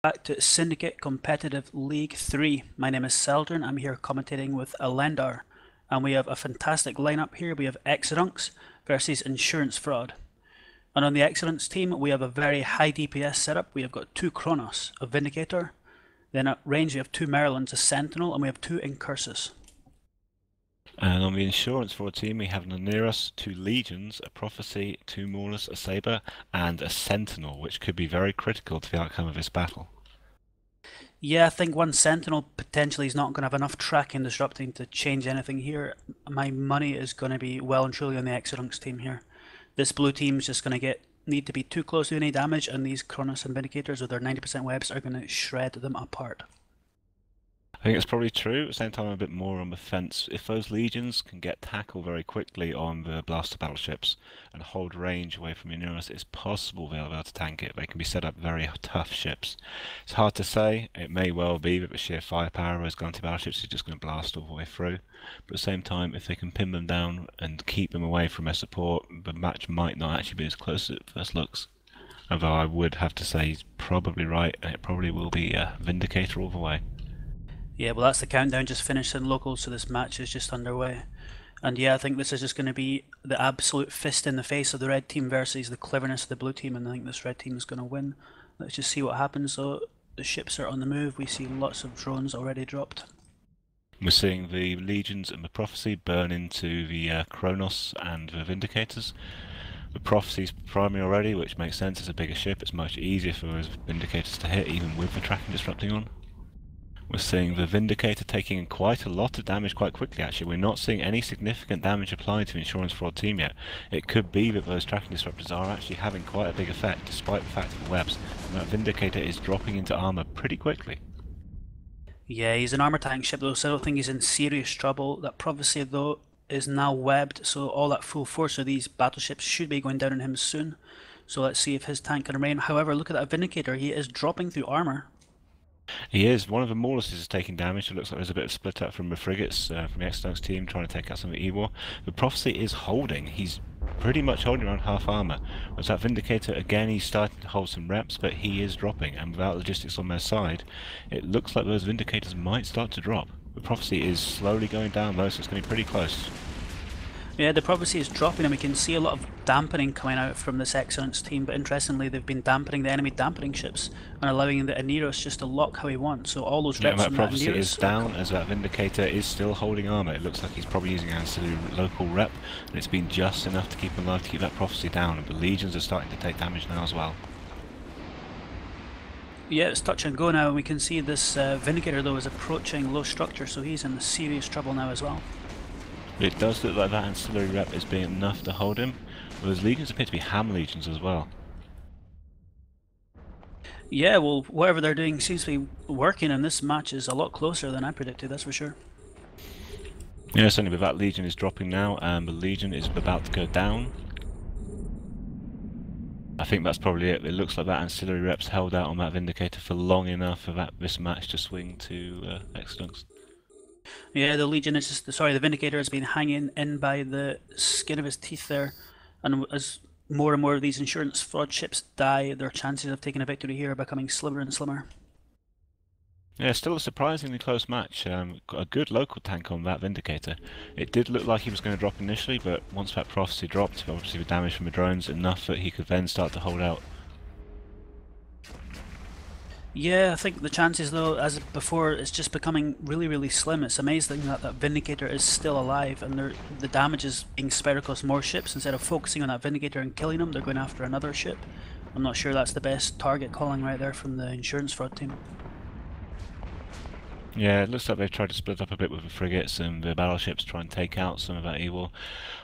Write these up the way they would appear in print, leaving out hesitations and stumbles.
Back to Syndicate Competitive League 3. My name is Seldrin. I'm here commentating with Alendar. And we have a fantastic lineup here. We have Exodunks versus Insurance Fraud. And on the Excellence team, we have a very high DPS setup. We have got 2 Chronos, a Vindicator. Then at range, we have 2 Marylands, a Sentinel, and we have 2 Incursus. And on the Insurance Fraud team, we have an Oneirus, 2 Legions, a Prophecy, 2 Maulers, a Saber, and a Sentinel, which could be very critical to the outcome of this battle. Yeah, I think one Sentinel potentially is not going to have enough tracking disrupting to change anything here. My money is going to be well and truly on the Exodunks team here. This blue team is just going to need to be too close to any damage, and these Chronos and Vindicators with their 90% webs are going to shred them apart. I think it's probably true. At the same time, I'm a bit more on the fence. If those Legions can get tackle very quickly on the blaster battleships and hold range away from Oneirus, it's possible they'll be able to tank it. They can be set up very tough ships. It's hard to say. It may well be that the sheer firepower of those Gunty battleships is just going to blast all the way through. But at the same time, if they can pin them down and keep them away from their support, the match might not actually be as close as it first looks. Although I would have to say he's probably right, and it probably will be a Vindicator all the way. Yeah, well, that's the countdown just finished in locals, so this match is just underway. And yeah, I think this is just going to be the absolute fist in the face of the red team versus the cleverness of the blue team, and I think this red team is going to win. Let's just see what happens. So the ships are on the move. We see lots of drones already dropped. We're seeing the Legions and the Prophecy burn into the Chronos and the Vindicators. The Prophecy's primary already, which makes sense. It's a bigger ship. It's much easier for those Vindicators to hit, even with the tracking disrupting on. We're seeing the Vindicator taking quite a lot of damage quite quickly, actually. We're not seeing any significant damage applied to the Insurance Fraud team yet. It could be that those tracking disruptors are actually having quite a big effect, despite the fact of the webs. And that Vindicator is dropping into armor pretty quickly. Yeah, he's an armor tank ship though, so I don't think he's in serious trouble. That Prophecy though is now webbed, so all that full force of these battleships should be going down on him soon. So let's see if his tank can remain. However, look at that Vindicator, he is dropping through armor. He is. One of the Maulers is taking damage. It looks like there's a bit of split up from the frigates, from the Exodunks team, trying to take out some of the E-War. The Prophecy is holding. He's pretty much holding around half armor. Whereas that Vindicator, again, he's starting to hold some reps, but he is dropping. And without logistics on their side, it looks like those Vindicators might start to drop. The Prophecy is slowly going down though, so it's going to be pretty close. Yeah, the Prophecy is dropping, and we can see a lot of dampening coming out from this Excellence team, but interestingly they've been dampening the enemy dampening ships and allowing the Oneirus just to lock how he wants, so all those reps that from Prophecy that Oneirus is down, as that Vindicator is still holding armor. It looks like he's probably using ancillary local rep, and it's been just enough to keep him alive, to keep that Prophecy down, and the Legions are starting to take damage now as well. Yeah, it's touch and go now, and we can see this Vindicator though is approaching low structure, so he's in serious trouble now as well. It does look like that ancillary rep is being enough to hold him, but those Legions appear to be Ham Legions as well. Yeah, well, whatever they're doing seems to be working, and this match is a lot closer than I predicted, that's for sure. Yeah, certainly, but that Legion is dropping now, and the Legion is about to go down. I think that's probably it. It looks like that ancillary rep's held out on that Vindicator for long enough for this match to swing to Exodunks. Yeah, the Legion is just, the Vindicator has been hanging in by the skin of his teeth there, and as more and more of these Insurance Fraud ships die, their chances of taking a victory here are becoming slimmer and slimmer. Yeah, still a surprisingly close match. Got a good local tank on that Vindicator. It did look like he was going to drop initially, but once that Prophecy dropped, obviously the damage from the drones, enough that he could then start to hold out. Yeah, I think the chances though, as before, it's just becoming really slim. It's amazing that that Vindicator is still alive, and the damage is being spread across more ships. Instead of focusing on that Vindicator and killing him, they're going after another ship. I'm not sure that's the best target calling right there from the Insurance Fraud team. Yeah, it looks like they've tried to split up a bit with the frigates and the battleships, try and take out some of that evil.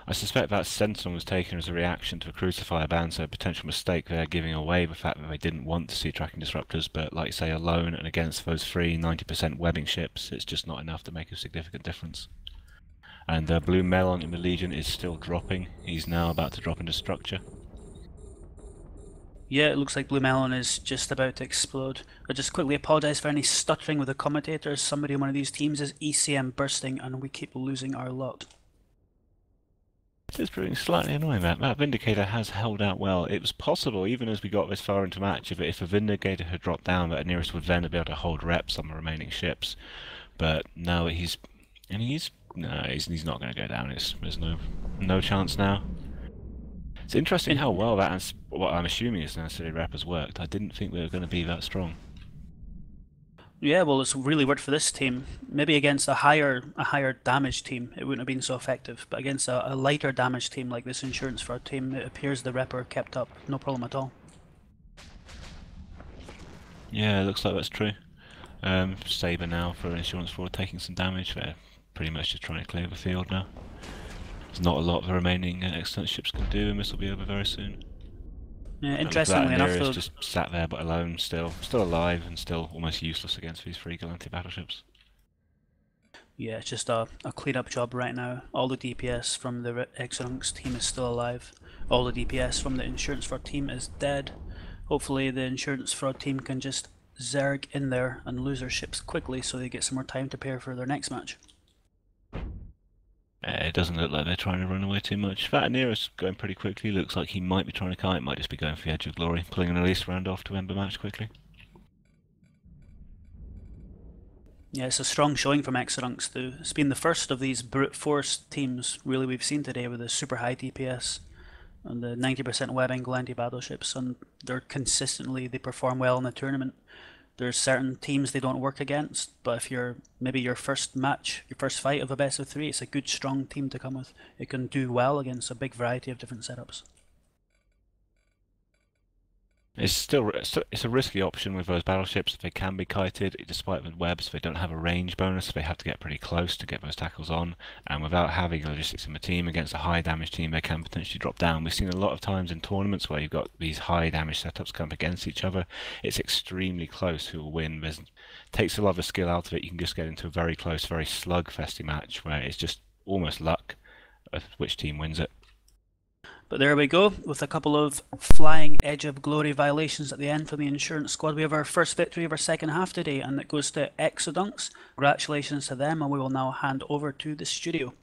I suspect that Sentinel was taken as a reaction to the Crucifier ban, so a potential mistake there, giving away the fact that they didn't want to see tracking disruptors, but like say alone and against those 3 90% webbing ships, it's just not enough to make a significant difference. And Blue Melon in the Legion is still dropping. He's now about to drop into structure. Yeah, it looks like Blue Melon is just about to explode. I just quickly apologise for any stuttering with the commentators. Somebody on one of these teams is ECM bursting and we keep losing our lot. It's proving slightly annoying. That Vindicator has held out well. It was possible, even as we got this far into match, if a Vindicator had dropped down, that Nearest would then be able to hold reps on the remaining ships. But now he's not going to go down. There's no chance now. It's interesting how well what I'm assuming is an ancillary rep has worked. I didn't think they were going to be that strong. Yeah, well, it's really worked for this team. Maybe against a higher damage team, it wouldn't have been so effective. But against a lighter damage team like this insurance fraud team, it appears the Repper kept up, no problem at all. Yeah, it looks like that's true. Saber now for insurance fraud taking some damage. They're pretty much just trying to clear the field now. There's not a lot the remaining excellent ships can do, and this will be over very soon. Yeah, interestingly enough, though, just sat there but alone, still alive and still almost useless against these three Galanti battleships. Yeah, it's just a clean-up job right now. All the DPS from the Exodunks team is still alive. All the DPS from the insurance fraud team is dead. Hopefully the insurance fraud team can just zerg in there and lose their ships quickly so they get some more time to prepare for their next match. It doesn't look like they're trying to run away too much. That Nero's going pretty quickly. Looks like he might be trying to kite. Might just be going for the edge of glory, pulling an Elise round off to end the match quickly. Yeah, it's a strong showing from Exodunks too. It's been the first of these brute force teams really we've seen today with the super high DPS and the 90% webbing Galanti battleships, and they perform well in the tournament. There's certain teams they don't work against, but if you're maybe your first fight of a best of 3, it's a good strong team to come with. It can do well against a big variety of different setups. It's a risky option with those battleships. If they can be kited, despite the webs, they don't have a range bonus. They have to get pretty close to get those tackles on, and without having logistics in the team against a high damage team, they can potentially drop down. We've seen a lot of times in tournaments where you've got these high damage setups come against each other. It's extremely close who will win. It takes a lot of skill out of it. You can just get into a very close, very slugfesty match where it's just almost luck of which team wins it. But there we go, with a couple of flying edge of glory violations at the end for the insurance squad. We have our first victory of our second half today, and it goes to Exodunks. Congratulations to them, and we will now hand over to the studio.